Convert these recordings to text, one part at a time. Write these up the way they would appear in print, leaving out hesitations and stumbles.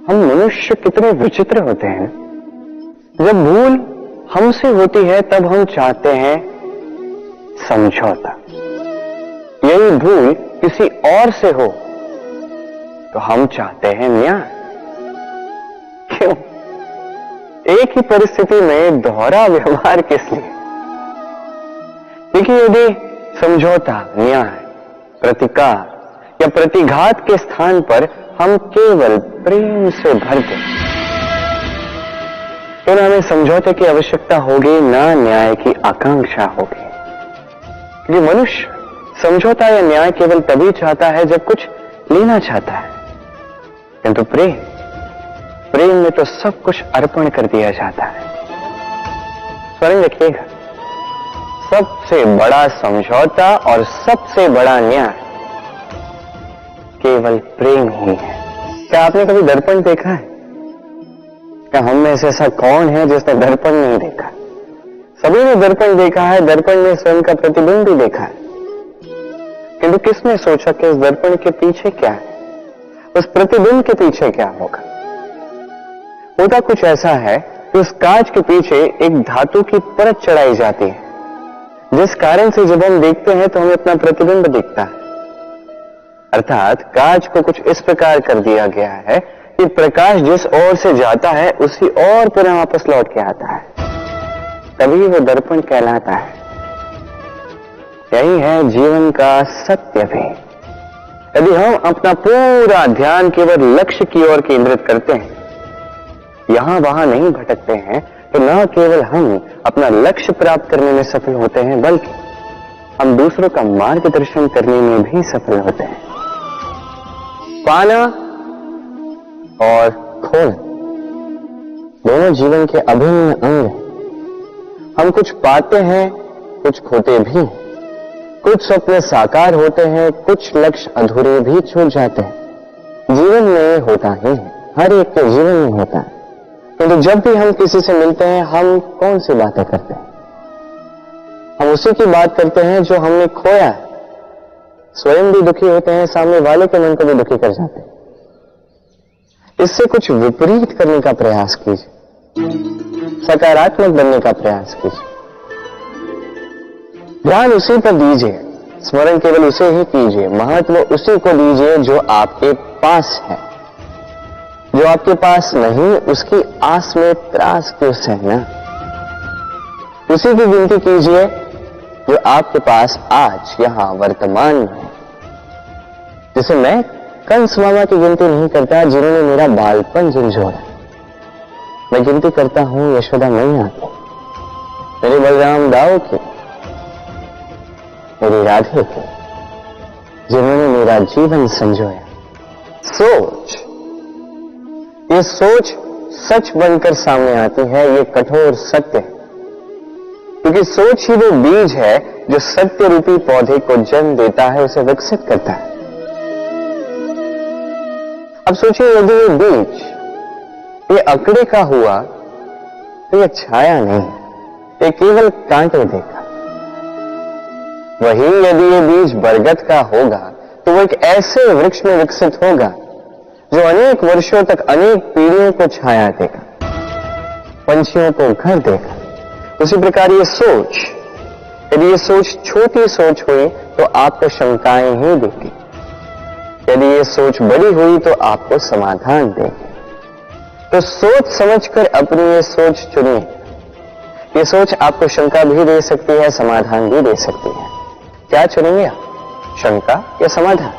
हम मनुष्य कितने विचित्र होते हैं। जब भूल हमसे होती है तब हम चाहते हैं समझौता। यही भूल किसी और से हो तो हम चाहते हैं न्याय। क्यों? एक ही परिस्थिति में दोहरा व्यवहार किस लिए? देखिए, यदि समझौता, न्याय, प्रतिकार या प्रतिघात के स्थान पर हम केवल प्रेम से भर दें तो ना हमें समझौते की आवश्यकता होगी, ना न्याय की आकांक्षा होगी। क्योंकि मनुष्य समझौता या न्याय केवल तभी चाहता है जब कुछ लेना चाहता है, किंतु प्रेम में तो सब कुछ अर्पण कर दिया जाता है। स्मरण रखिएगा, सबसे बड़ा समझौता और सबसे बड़ा न्याय केवल प्रेम ही है। क्या आपने कभी दर्पण देखा है? क्या हम में से ऐसा कौन है जिसने दर्पण नहीं देखा? सभी ने दर्पण देखा है, दर्पण में स्वयं का प्रतिबिंब भी देखा है, किंतु किसने सोचा कि उस दर्पण के पीछे क्या है, उस प्रतिबिंब के पीछे क्या होगा? होता कुछ ऐसा है कि उस कांच के पीछे एक धातु की परत चढ़ाई जाती है, जिस कारण से जब हम देखते हैं तो हमें अपना प्रतिबिंब दिखता है। अर्थात कांच को कुछ इस प्रकार कर दिया गया है कि प्रकाश जिस ओर से जाता है उसी ओर पुनः वापस लौट के आता है, तभी वो दर्पण कहलाता है। यही है जीवन का सत्य भी। यदि हम अपना पूरा ध्यान केवल लक्ष्य की ओर केंद्रित करते हैं, यहां वहां नहीं भटकते हैं, तो न केवल हम अपना लक्ष्य प्राप्त करने में सफल होते हैं, बल्कि हम दूसरों का मार्गदर्शन करने में भी सफल होते हैं। पाना और खोना दोनों जीवन के अभिन्न अंग हैं। हम कुछ पाते हैं, कुछ खोते भी हैं। कुछ सपने साकार होते हैं, कुछ लक्ष्य अधूरे भी छूट जाते हैं। जीवन में होता ही है, हर एक के जीवन में होता है। किंतु जब भी हम किसी से मिलते हैं, हम कौन सी बातें करते हैं? हम उसी की बात करते हैं जो हमने खोया है। स्वयं भी दुखी होते हैं, सामने वाले के मन को भी दुखी कर जाते हैं। इससे कुछ विपरीत करने का प्रयास कीजिए, सकारात्मक बनने का प्रयास कीजिए। ध्यान उसी पर दीजिए, स्मरण केवल उसे ही कीजिए, महत्व उसी को दीजिए जो आपके पास है। जो आपके पास नहीं, उसकी आस में त्रास क्यों सहना? उसी की गिनती कीजिए जो आपके पास आज यहां वर्तमान में है। जैसे मैं कंस मामा की गिनती नहीं करता जिन्होंने मेरा बालपन झंझोड़ा। मैं गिनती करता हूं यशोदा मैया की, मेरे बलराम दाऊ की, मेरी राधे की, जिन्होंने मेरा जीवन संजोया। सोच, ये सोच सच बनकर सामने आती है, ये कठोर सत्य है। क्योंकि सोच ही वो बीज है जो सत्य रूपी पौधे को जन्म देता है, उसे विकसित करता है। अब सोचिए, यदि ये बीज ये अकड़े का हुआ तो ये छाया नहीं, ये केवल कांटे देगा। वही यदि ये बीज बरगद का होगा तो वो एक ऐसे वृक्ष में विकसित होगा जो अनेक वर्षों तक अनेक पीढ़ियों को छाया देगा, पंछियों को घर देगा। उसी प्रकार ये सोच, यदि ये सोच छोटी सोच हुई तो आपको शंकाएं ही देगी, यदि ये सोच बड़ी हुई तो आपको समाधान देगी। तो सोच समझकर अपनी ये सोच चुनिए। ये सोच आपको शंका भी दे सकती है, समाधान भी दे सकती है। क्या चुनेंगे आप, शंका या समाधान?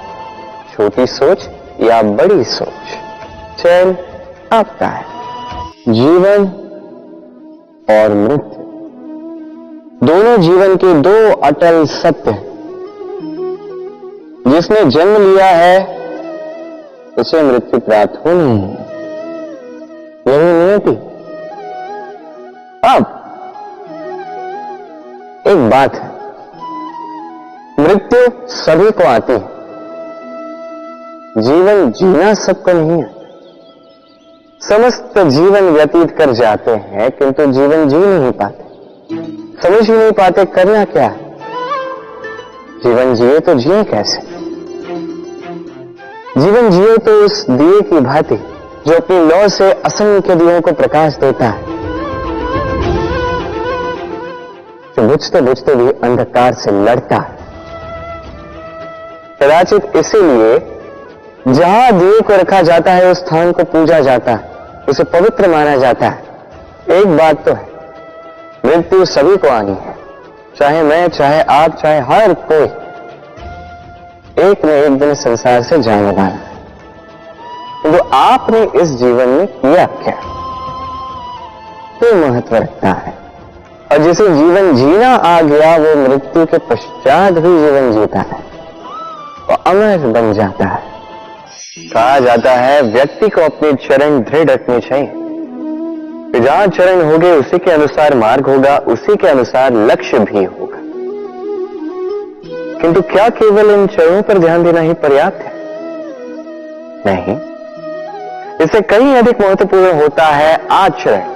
छोटी सोच या बड़ी सोच? चयन आपका है। जीवन और मृत्यु दोनों जीवन के दो अटल सत्य हैं। जिसने जन्म लिया है उसे मृत्यु प्राप्त होनी है, यही नियति। अब एक बात है, मृत्यु सभी को आती है, जीवन जीना सबको नहीं है। समस्त जीवन व्यतीत कर जाते हैं किंतु जीवन जी नहीं पाते, समझ ही नहीं पाते करना क्या है। जीवन जिए तो जिए कैसे? जीवन जिए तो उस दिए की भांति जो अपनी लौ से असंख्य दियों को प्रकाश देता है, जो बुझते बुझते भी अंधकार से लड़ता है। कदाचित इसीलिए जहां दिए को रखा जाता है उस स्थान को पूजा जाता है, उसे पवित्र माना जाता है। एक बात तो है, मृत्यु सभी को आनी है, चाहे मैं, चाहे आप, चाहे हर कोई एक न एक दिन संसार से जाने वाला है। तो आपने इस जीवन में किया क्या, तो महत्व रखता है। और जिसे जीवन जीना आ गया वो मृत्यु के पश्चात भी जीवन जीता है, वो अमर बन जाता है। कहा जाता है व्यक्ति को अपने चरण दृढ़ रखने चाहिए। जहां चरण होंगे उसी के अनुसार मार्ग होगा, उसी के अनुसार लक्ष्य भी होगा। किंतु क्या केवल इन चरणों पर ध्यान देना ही पर्याप्त है? नहीं, इससे कहीं अधिक महत्वपूर्ण होता है आचरण।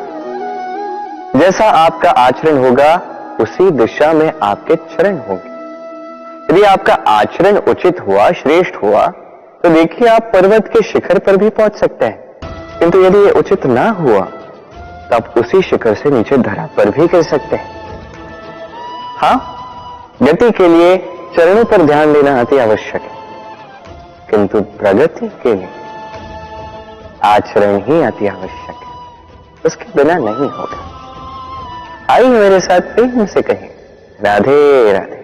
जैसा आपका आचरण होगा उसी दिशा में आपके चरण होंगे। यदि आपका आचरण उचित हुआ, श्रेष्ठ हुआ, तो देखिए आप पर्वत के शिखर पर भी पहुंच सकते हैं। किंतु यदि ये उचित ना हुआ तो आप उसी शिखर से नीचे धरा पर भी गिर सकते हैं। हां, गति के लिए चरणों पर ध्यान देना अति आवश्यक है, किंतु प्रगति के लिए आचरण ही अति आवश्यक है, उसके बिना नहीं होगा। आइए मेरे साथ प्रेम से कहें, राधे राधे।